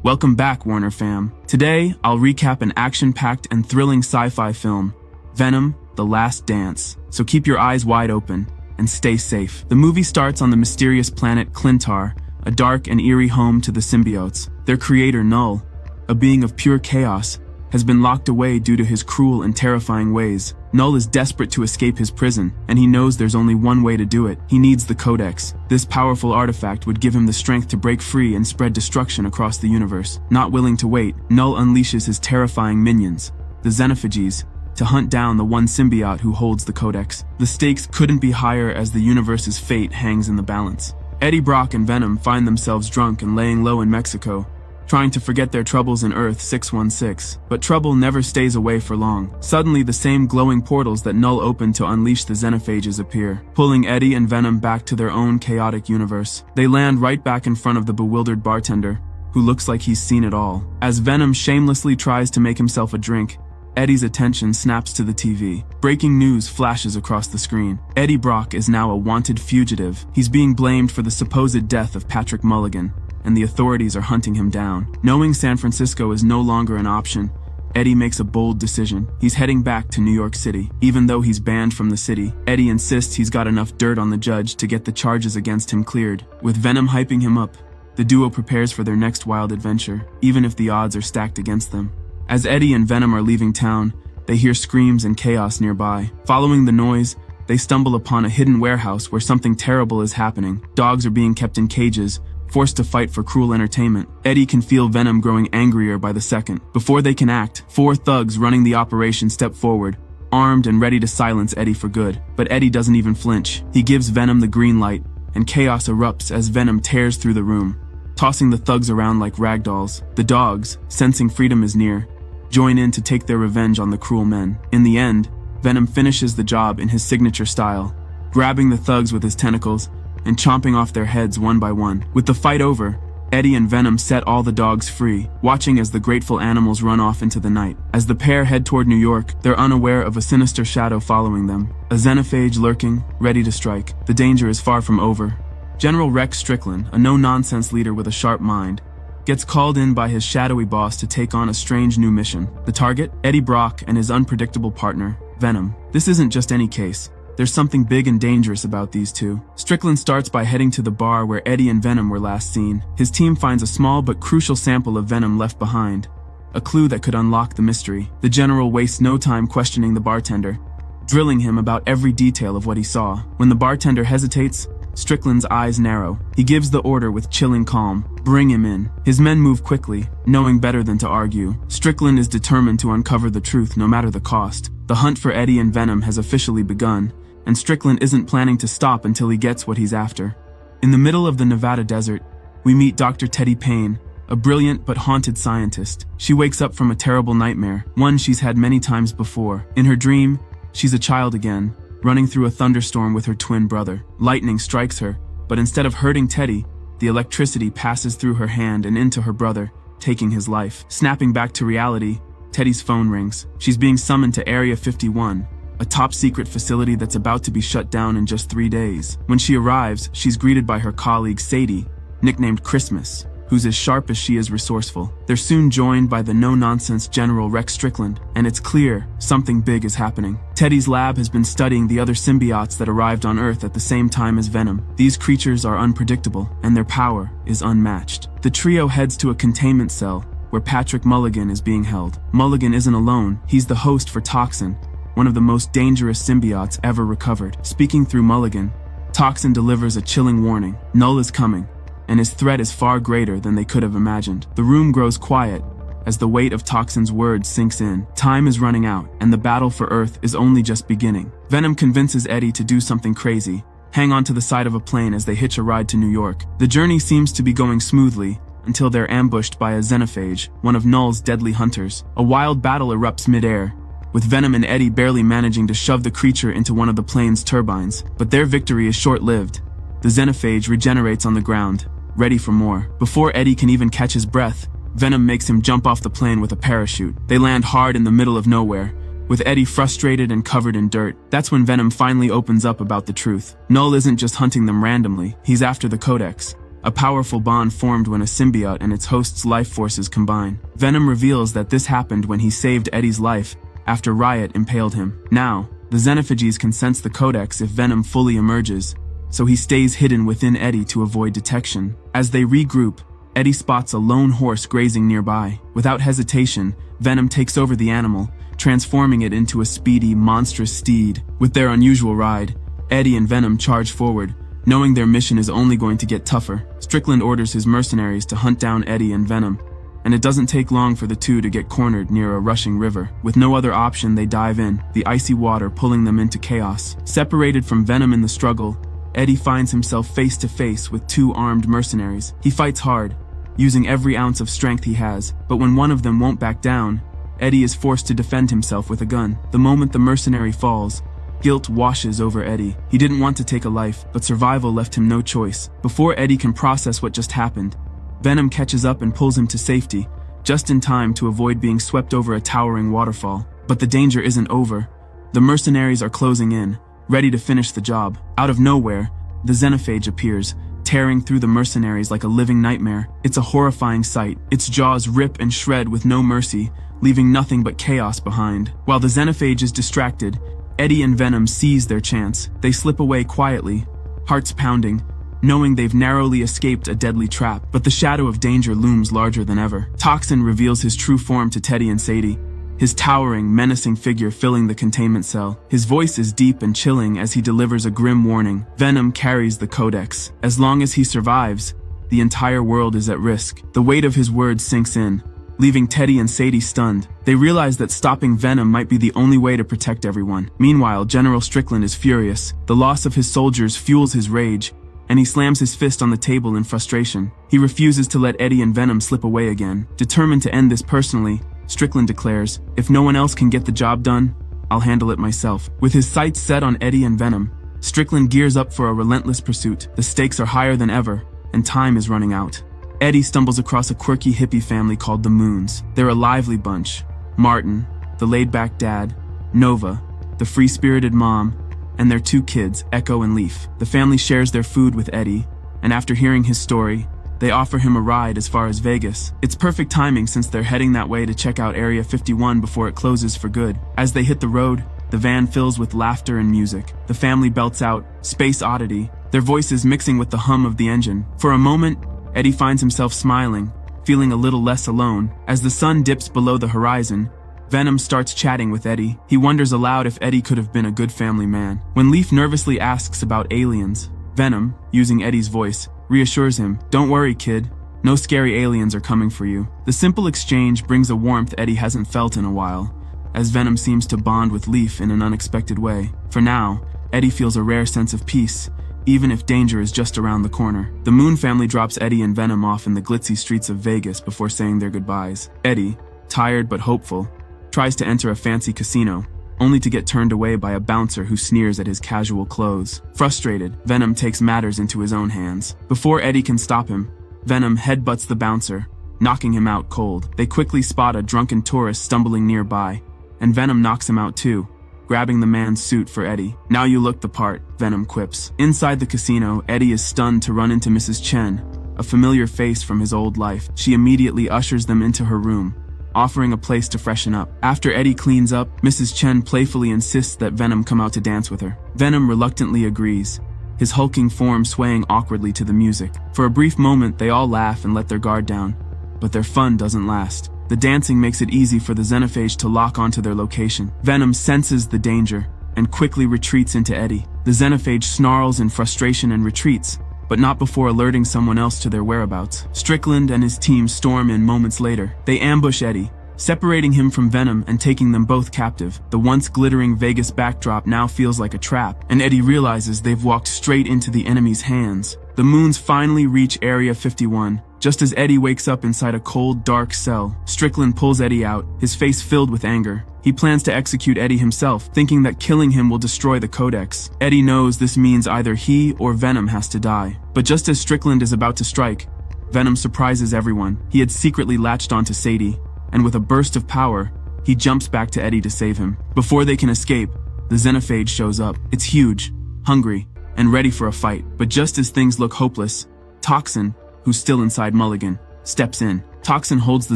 Welcome back, Warner fam. Today, I'll recap an action-packed and thrilling sci-fi film, Venom: The Last Dance. So keep your eyes wide open and stay safe. The movie starts on the mysterious planet Clintar, a dark and eerie home to the symbiotes. Their creator, Null, a being of pure chaos, has been locked away due to his cruel and terrifying ways. Null is desperate to escape his prison, and he knows there's only one way to do it. He needs the Codex. This powerful artifact would give him the strength to break free and spread destruction across the universe. Not willing to wait, Null unleashes his terrifying minions, the Xenophages, to hunt down the one symbiote who holds the Codex. The stakes couldn't be higher as the universe's fate hangs in the balance. Eddie Brock and Venom find themselves drunk and laying low in Mexico, trying to forget their troubles in Earth 616. But trouble never stays away for long. Suddenly, the same glowing portals that Null opened to unleash the Xenophages appear, pulling Eddie and Venom back to their own chaotic universe. They land right back in front of the bewildered bartender, who looks like he's seen it all. As Venom shamelessly tries to make himself a drink, Eddie's attention snaps to the TV. Breaking news flashes across the screen. Eddie Brock is now a wanted fugitive. He's being blamed for the supposed death of Patrick Mulligan, and the authorities are hunting him down. Knowing San Francisco is no longer an option, Eddie makes a bold decision. He's heading back to New York City. Even though he's banned from the city, Eddie insists he's got enough dirt on the judge to get the charges against him cleared. With Venom hyping him up, the duo prepares for their next wild adventure, even if the odds are stacked against them. As Eddie and Venom are leaving town, they hear screams and chaos nearby. Following the noise, they stumble upon a hidden warehouse where something terrible is happening. Dogs are being kept in cages, forced to fight for cruel entertainment. Eddie can feel Venom growing angrier by the second. Before they can act, 4 thugs running the operation step forward, armed and ready to silence Eddie for good. But Eddie doesn't even flinch. He gives Venom the green light, and chaos erupts as Venom tears through the room, tossing the thugs around like ragdolls. The dogs, sensing freedom is near, join in to take their revenge on the cruel men. In the end, Venom finishes the job in his signature style, grabbing the thugs with his tentacles and chomping off their heads one by one. With the fight over, Eddie and Venom set all the dogs free, watching as the grateful animals run off into the night. As the pair head toward New York, they're unaware of a sinister shadow following them, a xenophage lurking, ready to strike. The danger is far from over. General Rex Strickland, a no-nonsense leader with a sharp mind, gets called in by his shadowy boss to take on a strange new mission. The target? Eddie Brock and his unpredictable partner, Venom. This isn't just any case. There's something big and dangerous about these two. Strickland starts by heading to the bar where Eddie and Venom were last seen. His team finds a small but crucial sample of Venom left behind, a clue that could unlock the mystery. The general wastes no time questioning the bartender, drilling him about every detail of what he saw. When the bartender hesitates, Strickland's eyes narrow. He gives the order with chilling calm. Bring him in. His men move quickly, knowing better than to argue. Strickland is determined to uncover the truth no matter the cost. The hunt for Eddie and Venom has officially begun, and Strickland isn't planning to stop until he gets what he's after. In the middle of the Nevada desert, we meet Dr. Teddy Payne, a brilliant but haunted scientist. She wakes up from a terrible nightmare, one she's had many times before. In her dream, she's a child again, running through a thunderstorm with her twin brother. Lightning strikes her, but instead of hurting Teddy, the electricity passes through her hand and into her brother, taking his life. Snapping back to reality, Teddy's phone rings. She's being summoned to Area 51, a top-secret facility that's about to be shut down in just 3 days. When she arrives, she's greeted by her colleague Sadie, nicknamed Christmas, who's as sharp as she is resourceful. They're soon joined by the no-nonsense General Rex Strickland, and it's clear something big is happening. Teddy's lab has been studying the other symbiotes that arrived on Earth at the same time as Venom. These creatures are unpredictable, and their power is unmatched. The trio heads to a containment cell where Patrick Mulligan is being held. Mulligan isn't alone. He's the host for Toxin, one of the most dangerous symbiotes ever recovered. Speaking through Mulligan, Toxin delivers a chilling warning. Null is coming, and his threat is far greater than they could have imagined. The room grows quiet as the weight of Toxin's words sinks in. Time is running out, and the battle for Earth is only just beginning. Venom convinces Eddie to do something crazy, hang onto the side of a plane as they hitch a ride to New York. The journey seems to be going smoothly until they're ambushed by a xenophage, one of Null's deadly hunters. A wild battle erupts mid-air, with Venom and Eddie barely managing to shove the creature into one of the plane's turbines. But their victory is short-lived. The xenophage regenerates on the ground, ready for more. Before Eddie can even catch his breath, Venom makes him jump off the plane with a parachute. They land hard in the middle of nowhere, with Eddie frustrated and covered in dirt. That's when Venom finally opens up about the truth. Null isn't just hunting them randomly, he's after the Codex, A powerful bond formed when a symbiote and its host's life forces combine. Venom reveals that this happened when he saved Eddie's life after Riot impaled him. Now, the Xenophages can sense the codex if Venom fully emerges, so he stays hidden within Eddie to avoid detection. As they regroup, Eddie spots a lone horse grazing nearby. Without hesitation, Venom takes over the animal, transforming it into a speedy, monstrous steed. With their unusual ride, Eddie and Venom charge forward, knowing their mission is only going to get tougher. Strickland orders his mercenaries to hunt down Eddie and Venom, and it doesn't take long for the two to get cornered near a rushing river. With no other option, they dive in, the icy water pulling them into chaos. Separated from Venom in the struggle, Eddie finds himself face to face with two armed mercenaries. He fights hard, using every ounce of strength he has, but when one of them won't back down, Eddie is forced to defend himself with a gun. The moment the mercenary falls, guilt washes over Eddie. He didn't want to take a life, but survival left him no choice. Before Eddie can process what just happened, Venom catches up and pulls him to safety, just in time to avoid being swept over a towering waterfall. But the danger isn't over. The mercenaries are closing in, ready to finish the job. Out of nowhere, the Xenophage appears, tearing through the mercenaries like a living nightmare. It's a horrifying sight. Its jaws rip and shred with no mercy, leaving nothing but chaos behind. While the Xenophage is distracted, Eddie and Venom seize their chance. They slip away quietly, hearts pounding, knowing they've narrowly escaped a deadly trap. But the shadow of danger looms larger than ever. Toxin reveals his true form to Teddy and Sadie, his towering, menacing figure filling the containment cell. His voice is deep and chilling as he delivers a grim warning. Venom carries the codex. As long as he survives, the entire world is at risk. The weight of his words sinks in, leaving Teddy and Sadie stunned. They realize that stopping Venom might be the only way to protect everyone. Meanwhile, General Strickland is furious. The loss of his soldiers fuels his rage, and he slams his fist on the table in frustration. He refuses to let Eddie and Venom slip away again. Determined to end this personally, Strickland declares, "If no one else can get the job done, I'll handle it myself." With his sights set on Eddie and Venom, Strickland gears up for a relentless pursuit. The stakes are higher than ever, and time is running out. Eddie stumbles across a quirky hippie family called the Moons. They're a lively bunch. Martin, the laid-back dad, Nova, the free-spirited mom, and their two kids, Echo and Leaf. The family shares their food with Eddie, and after hearing his story, they offer him a ride as far as Vegas. It's perfect timing since they're heading that way to check out Area 51 before it closes for good. As they hit the road, the van fills with laughter and music. The family belts out Space Oddity, their voices mixing with the hum of the engine. For a moment, Eddie finds himself smiling, feeling a little less alone. As the sun dips below the horizon, Venom starts chatting with Eddie. He wonders aloud if Eddie could have been a good family man. When Leaf nervously asks about aliens, Venom, using Eddie's voice, reassures him, "Don't worry, kid. No scary aliens are coming for you." The simple exchange brings a warmth Eddie hasn't felt in a while, as Venom seems to bond with Leaf in an unexpected way. For now, Eddie feels a rare sense of peace, even if danger is just around the corner. The Moon family drops Eddie and Venom off in the glitzy streets of Vegas before saying their goodbyes. Eddie, tired but hopeful, tries to enter a fancy casino, only to get turned away by a bouncer who sneers at his casual clothes. Frustrated, Venom takes matters into his own hands. Before Eddie can stop him, Venom headbutts the bouncer, knocking him out cold. They quickly spot a drunken tourist stumbling nearby, and Venom knocks him out too, grabbing the man's suit for Eddie. "Now you look the part," Venom quips. Inside the casino, Eddie is stunned to run into Mrs. Chen, a familiar face from his old life. She immediately ushers them into her room, offering a place to freshen up. After Eddie cleans up, Mrs. Chen playfully insists that Venom come out to dance with her. Venom reluctantly agrees, his hulking form swaying awkwardly to the music. For a brief moment, they all laugh and let their guard down, but their fun doesn't last. The dancing makes it easy for the Xenophage to lock onto their location. Venom senses the danger and quickly retreats into Eddie. The Xenophage snarls in frustration and retreats, but not before alerting someone else to their whereabouts. Strickland and his team storm in moments later. They ambush Eddie, separating him from Venom and taking them both captive. The once glittering Vegas backdrop now feels like a trap, and Eddie realizes they've walked straight into the enemy's hands. The Moons finally reach Area 51, just as Eddie wakes up inside a cold, dark cell. Strickland pulls Eddie out, his face filled with anger. He plans to execute Eddie himself, thinking that killing him will destroy the Codex. Eddie knows this means either he or Venom has to die. But just as Strickland is about to strike, Venom surprises everyone. He had secretly latched onto Sadie, and with a burst of power, he jumps back to Eddie to save him. Before they can escape, the Xenophage shows up. It's huge, hungry, and ready for a fight. But just as things look hopeless, Toxin, who's still inside Mulligan, steps in. Toxin holds the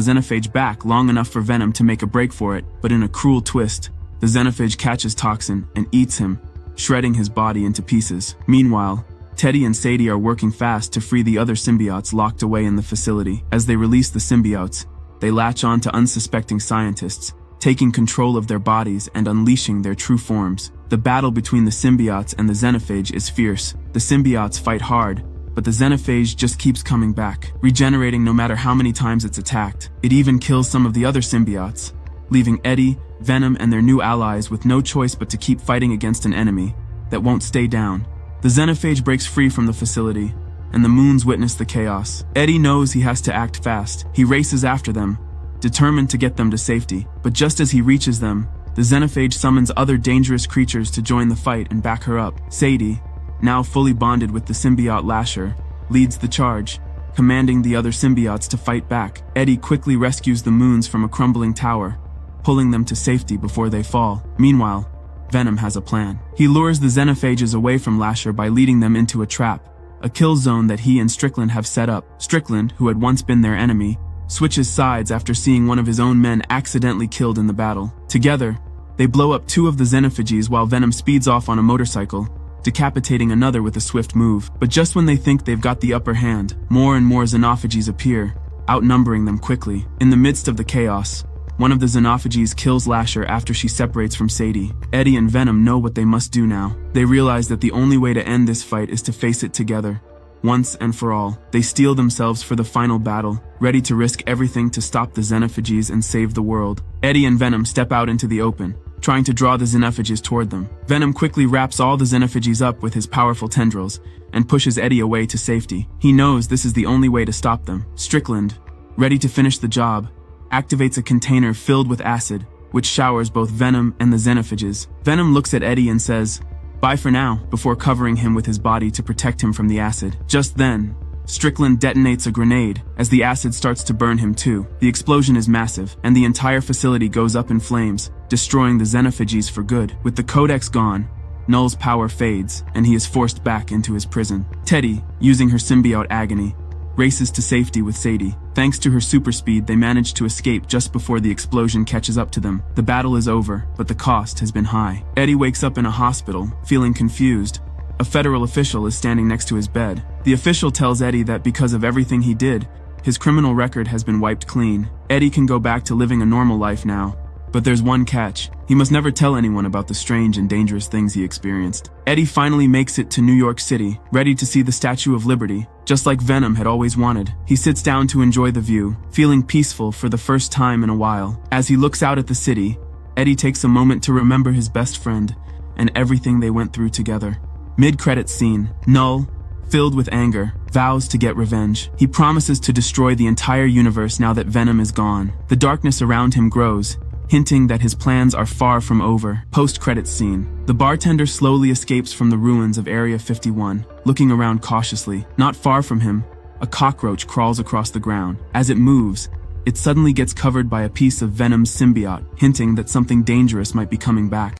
xenophage back long enough for Venom to make a break for it, but in a cruel twist, the xenophage catches Toxin and eats him, shredding his body into pieces. Meanwhile, Teddy and Sadie are working fast to free the other symbiotes locked away in the facility. As they release the symbiotes, they latch on to unsuspecting scientists, taking control of their bodies and unleashing their true forms. The battle between the symbiotes and the xenophage is fierce. The symbiotes fight hard, but the xenophage just keeps coming back, regenerating no matter how many times it's attacked. It even kills some of the other symbiotes, leaving Eddie, Venom, and their new allies with no choice but to keep fighting against an enemy that won't stay down. The xenophage breaks free from the facility, and the moons witness the chaos. Eddie knows he has to act fast. He races after them, determined to get them to safety. But just as he reaches them, the xenophage summons other dangerous creatures to join the fight and back her up. Sadie, now fully bonded with the symbiote Lasher, leads the charge, commanding the other symbiotes to fight back. Eddie quickly rescues the moons from a crumbling tower, pulling them to safety before they fall. Meanwhile, Venom has a plan. He lures the xenophages away from Lasher by leading them into a trap, a kill zone that he and Strickland have set up. Strickland, who had once been their enemy, switches sides after seeing one of his own men accidentally killed in the battle. Together, they blow up two of the xenophages while Venom speeds off on a motorcycle, decapitating another with a swift move. But just when they think they've got the upper hand, more and more xenophages appear, outnumbering them quickly. In the midst of the chaos, one of the xenophages kills Lasher after she separates from Sadie. Eddie and Venom know what they must do now. They realize that the only way to end this fight is to face it together, once and for all. They steel themselves for the final battle, ready to risk everything to stop the xenophages and save the world. Eddie and Venom step out into the open, trying to draw the xenophages toward them. Venom quickly wraps all the xenophages up with his powerful tendrils and pushes Eddie away to safety. He knows this is the only way to stop them. Strickland, ready to finish the job, activates a container filled with acid, which showers both Venom and the xenophages. Venom looks at Eddie and says, "Bye for now," before covering him with his body to protect him from the acid. Just then, Strickland detonates a grenade as the acid starts to burn him too. The explosion is massive, and the entire facility goes up in flames, destroying the xenophages for good. With the codex gone, Null's power fades, and he is forced back into his prison. Teddy, using her symbiote Agony, races to safety with Sadie. Thanks to her super speed, they manage to escape just before the explosion catches up to them. The battle is over, but the cost has been high. Eddie wakes up in a hospital, feeling confused. A federal official is standing next to his bed. The official tells Eddie that because of everything he did, his criminal record has been wiped clean. Eddie can go back to living a normal life now. But there's one catch. He must never tell anyone about the strange and dangerous things he experienced. Eddie finally makes it to New York City, ready to see the Statue of Liberty, just like Venom had always wanted. He sits down to enjoy the view, feeling peaceful for the first time in a while. As he looks out at the city, Eddie takes a moment to remember his best friend and everything they went through together. Mid-credits scene, Null, filled with anger, vows to get revenge. He promises to destroy the entire universe now that Venom is gone. The darkness around him grows, hinting that his plans are far from over. Post-credits scene. The bartender slowly escapes from the ruins of Area 51, looking around cautiously. Not far from him, a cockroach crawls across the ground. As it moves, it suddenly gets covered by a piece of Venom's symbiote, hinting that something dangerous might be coming back.